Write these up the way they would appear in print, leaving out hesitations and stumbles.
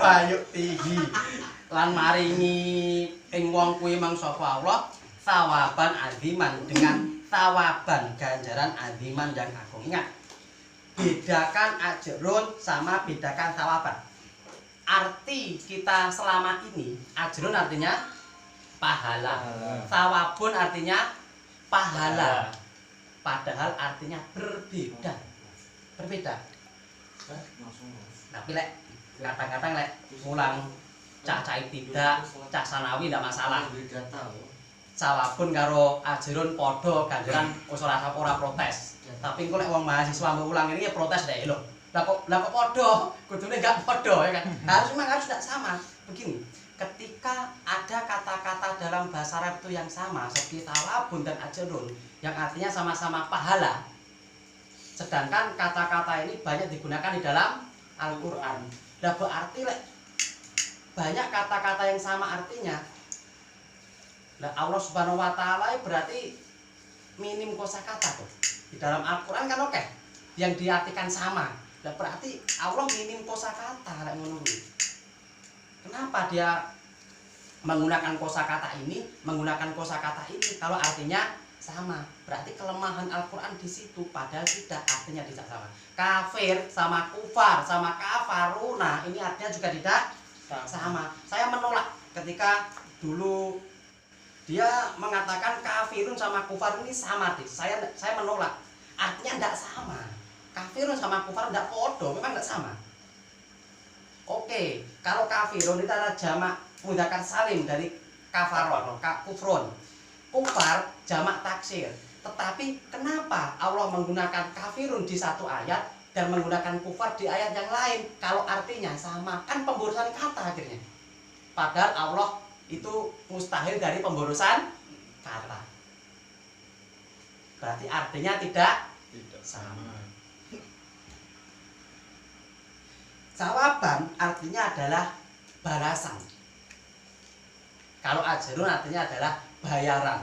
bayuk tihi lan maringi ing wong kuwi mangsa Allah sawaban aziman dengan sawaban ganjaran aziman yang agung. Ingat, bedakan ajrun sama bedakan sawaban. Arti kita selama ini, ajrun artinya pahala, sawabun artinya pahala. Padahal artinya berbeda. Berbeda. Tapi lek kadang-kadang lek mulang cah-cah tidak, cah sanawi ndak masalah. Sawabun karo ajrun padha ganjaran ora protes. Tapi engko lek wong mahasiswa mbok ulang ini ya protes deh lho. Lah kok padha, kudune enggak padha ya kan. Harus tidak sama. Begini, ketika ada kata-kata dalam bahasa Arab itu yang sama seperti sawabun dan ajrun yang artinya sama-sama pahala. Sedangkan kata-kata ini banyak digunakan di dalam Al-Qur'an. Lah berarti lek banyak kata-kata yang sama artinya. Lah Allah Subhanahu wa taala berarti minim kosakata tuh. Di dalam Al-Qur'an kan oke, yang diartikan sama. Lah berarti Allah minim kosakata lek ngono kuwi. Kenapa dia menggunakan kosakata ini kalau artinya sama? Berarti kelemahan Al-Qur'an di situ, padahal tidak, artinya tidak sama. Kafir sama kufar sama kafaruna ini artinya juga tidak sama. Saya menolak ketika dulu dia mengatakan kafirun sama kufar ini sama. Saya menolak. Artinya tidak sama. Kafirun sama kufar tidak podo, memang tidak sama. Oke, kalau kafirun itu adalah jamak mudzakkar salim dari kafaron, kufrun. Kufar jamak taksir. Tetapi kenapa Allah menggunakan kafirun di satu ayat dan menggunakan kufar di ayat yang lain kalau artinya sama? Kan pemborosan kata akhirnya. Padahal Allah itu mustahil dari pemborosan kata. Berarti artinya tidak sama. Sawaban artinya adalah balasan. Kalau ajrun artinya adalah bayaran.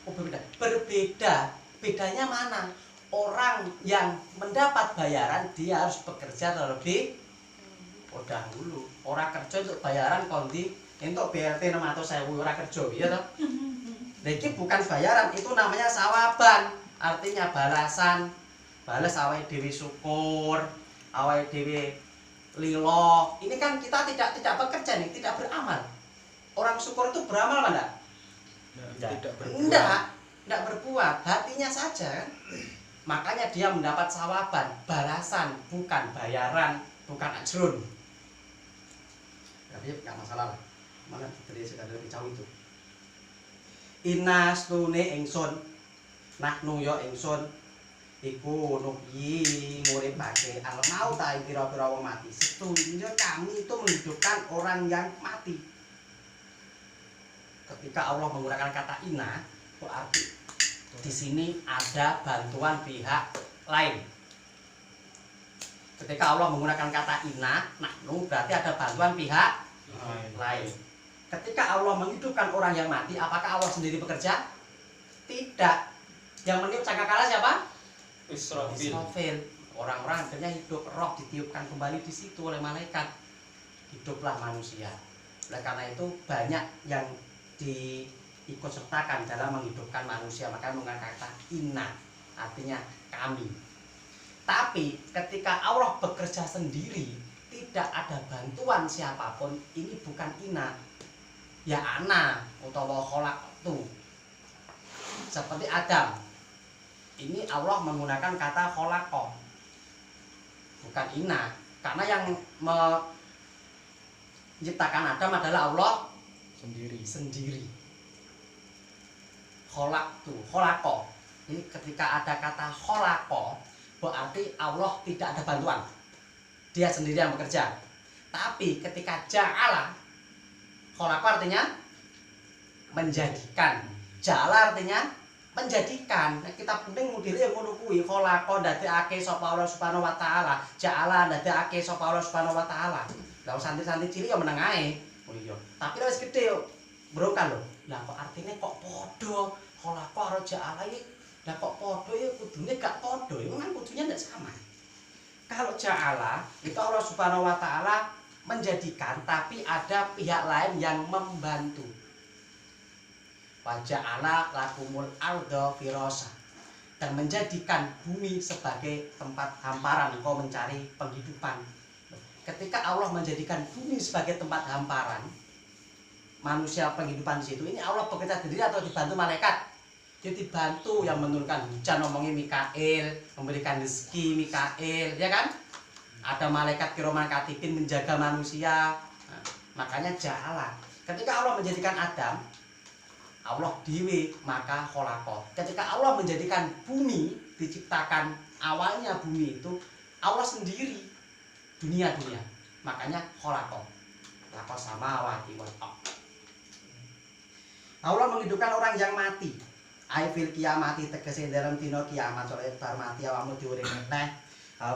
Oh, berbeda. Bedanya mana? Orang yang mendapat bayaran dia harus bekerja terlebih dahulu. Orang kerja untuk bayaran kondi untuk BLT 600.000 orang kerja ya toh. Iki bukan bayaran, itu namanya sawaban. Artinya balasan. Balas awake dhewe syukur, awake dhewe lilo. Ini kan kita tidak bekerja nih, tidak beramal. Orang syukur itu beramal mana? Tidak berbuat, hatinya saja kan. Makanya dia mendapat sawaban, balasan, bukan bayaran, bukan ajrun. Tapi enggak masalah lah. Mana dari sekadar lebih jauh itu. Inas tune ingsun, nahnu ya ingsun iku nuhyi nguripake al-maut ta pira-pira wong mati. Setujunya kami itu menghidupkan orang yang mati. Ketika Allah menggunakan kata ina, berarti di sini ada bantuan pihak lain. Ketika Allah menggunakan kata ina, nahnu berarti ada bantuan pihak lain. Ketika Allah menghidupkan orang yang mati, apakah Allah sendiri bekerja? Tidak. Yang meniup sangkakala siapa? Israfil. Orang-orang akhirnya hidup, roh ditiupkan kembali di situ oleh malaikat. Hiduplah manusia. Oleh karena itu banyak yang diikut sertakan dalam menghidupkan manusia, maka menggunakan kata inna, artinya kami. Tapi ketika Allah bekerja sendiri, tidak ada bantuan siapapun, ini bukan ina, ya ana utawa khalaqtu. Seperti Adam, ini Allah menggunakan kata khalaqah, bukan ina, karena yang menciptakan Adam adalah Allah sendiri. Khalaqtu, khalaqah. Ini ketika ada kata khalaqah, berarti Allah tidak ada bantuan. Dia sendiri yang bekerja. Tapi ketika ja'ala, khalaqa artinya menjadikan. Ja'ala artinya menjadikan. Nah, kita penting modele yang ngono kuwi. Khalaqa ndadekake sapa Allah Subhanahu wa taala. Ja'ala ndadekake sapa Allah Subhanahu wa taala. Lah santri-santri cilik ya meneng ae. Oh iya. Tapi wis gedhe yo. Brokal lho. Lah kok artine kok padha khalaqa karo ja'ala iki. Lah kok padha ya kudune gak padha. Ya kan kudunya ndak sama. Kalau ja'ala itu Allah Subhanahu wa taala menjadikan, tapi ada pihak lain yang membantu. Waja'ala lakumul arda firasha, dan menjadikan bumi sebagai tempat hamparan engkau mencari penghidupan. Ketika Allah menjadikan bumi sebagai tempat hamparan manusia penghidupan di situ, ini Allah bekerja sendiri atau dibantu malaikat? Dia dibantu, yang menurunkan hujan ngomongin Mikail, memberikan rezeki Mikail, ya kan? Ada malaikat kiroman katibin menjaga manusia. Nah, makanya ja'ala. Ketika Allah menjadikan Adam, Allah dewi maka kholaqah. Ketika Allah menjadikan bumi, diciptakan awalnya bumi itu Allah sendiri, dunia. Makanya kholaqah. Laqad samawati wal ardh. Allah menghidupkan orang yang mati. Ai fil kiamati tegese dalam dina kiamat sore bar mati awakmu diurip meneh.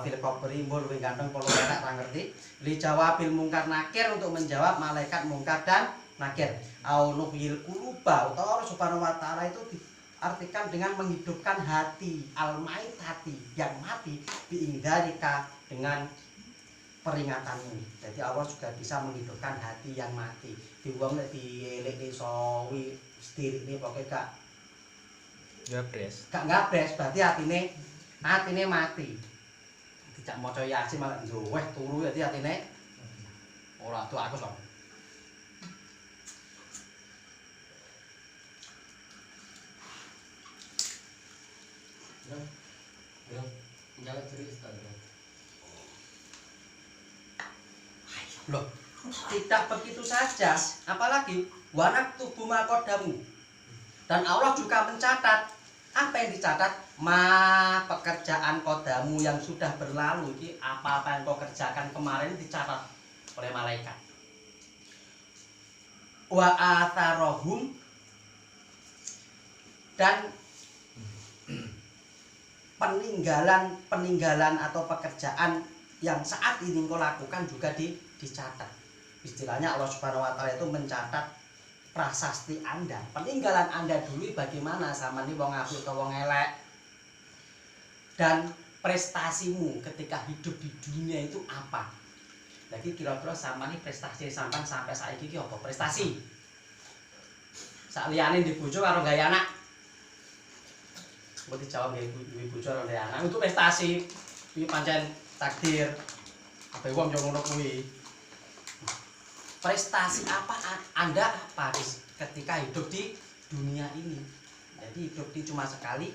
Fil qabri mbul wing ganteng polo enak ra ngerti. Li jawabil mungkar nakir, untuk menjawab malaikat mungkar dan nakir. Au nuhyil quluba, utawa Allah Subhanahu wa taala itu diartikan dengan menghidupkan hati, al-mait hati yang mati, biingdarika dengan peringatanmu. Jadi Allah juga bisa menghidupkan hati yang mati. Di wong nek dielekne sawi setirik ini pokoke gak ngabres, berarti hatine mati. Tidak maca Yasin malah njoweh turu, jadi hatine ora tuh aku kok. Jalan cerita loh, tidak begitu saja, apalagi wanak tubuh makodamu, dan Allah juga mencatat apa yang dicatat, pekerjaan kodamu yang sudah berlalu, ini apa yang kau kerjakan kemarin dicatat oleh malaikat. Wa atharohum, dan peninggalan atau pekerjaan yang saat ini kau lakukan juga dicatat. Istilahnya Allah Subhanahu wa taala itu mencatat prasasti Anda, peninggalan Anda dulu bagaimana, sama nih wong apik atau wong elek, dan prestasimu ketika hidup di dunia itu apa. Lagi kira-kira sama nih prestasi sampai saiki iki apa prestasi? Sak liyane di bojo karo gawe anak. Mbok dijawab gawe bojo karo gawe anak itu prestasi. Iki pancen takdir. Apa wong yo ngono kuwi. Prestasi apa Anda apa ketika hidup di dunia ini? Jadi hidup ini cuma sekali.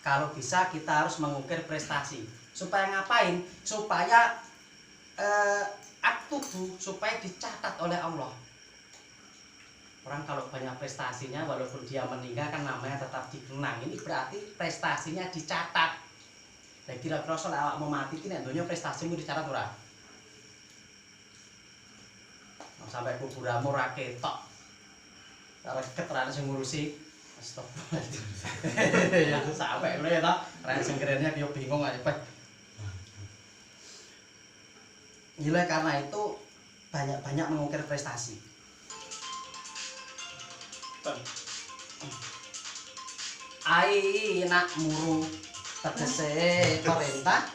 Kalau bisa kita harus mengukir prestasi. Supaya ngapain? Supaya aktubu, supaya dicatat oleh Allah. Orang kalau banyak prestasinya, walaupun dia meninggal kan namanya tetap dikenang. Ini berarti prestasinya dicatat. Saya kira-kira soal awak mau mati ini tentunya prestasimu dicatat ora? Sampai kuburanmu ra ketok. Ora keteran sing ngurusi. Astagfirullahaladzim. Ya sampai ngono ya toh. Ra sing kerennya yo bingung aja, Pak. Gila, karena itu banyak mengukir prestasi. Ai nak muru tegese perintah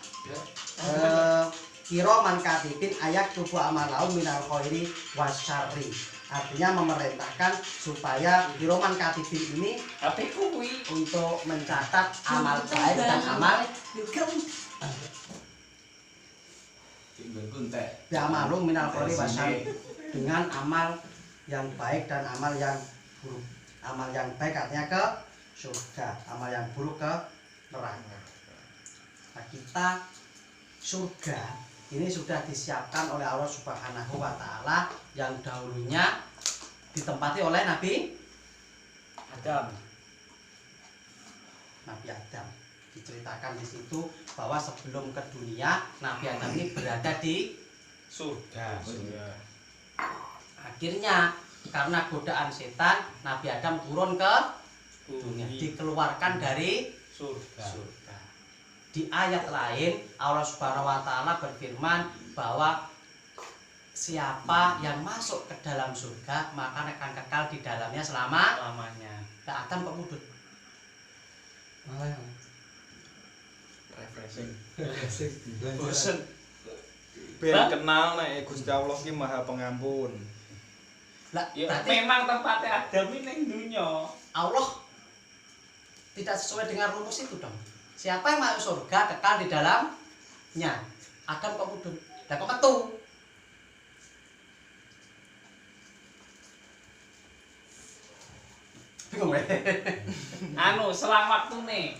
kiroman katibin ayat tubuh amalau minal khairi wasyarri. Artinya memerintahkan supaya kiroman katibin ini untuk mencatat amal baik dan amal ya malum minal khairi wasyarri, dengan amal yang baik dan amal yang buruk. Amal yang baik artinya ke surga, amal yang buruk ke neraka. Nah, kita surga ini sudah disiapkan oleh Allah Subhanahu wa taala yang dahulunya ditempati oleh Nabi Adam. Nabi Adam diceritakan di situ bahwa sebelum ke dunia Nabi Adam ini berada di surga. Akhirnya karena godaan setan Nabi Adam turun ke dunia, dikeluarkan dari surga. Di ayat lain Allah Subhanahu wa taala berfirman bahwa siapa yang masuk ke dalam surga maka akan kekal di dalamnya selamanya. Nah, Adam kok mudut? Malah refreshing. Bosen. Ben kenal nek Gusti Allah ki Maha Pengampun. Lah, Ya, berarti memang tempatnya Adam ini ning dunya. Allah tidak sesuai dengan rumus itu dong. Siapa yang masuk surga kekal di dalamnya. Adam kok mudun. Lah kok metu? Bingung ya? Anu, selang waktune.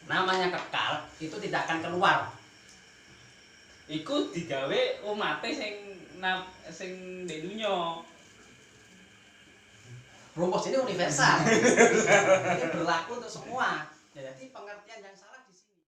Namanya kekal itu tidak akan keluar. Iku digawe umate sing di dunya. Rumus ini universal. Ini berlaku untuk semua. Jadi pengertian yang sama.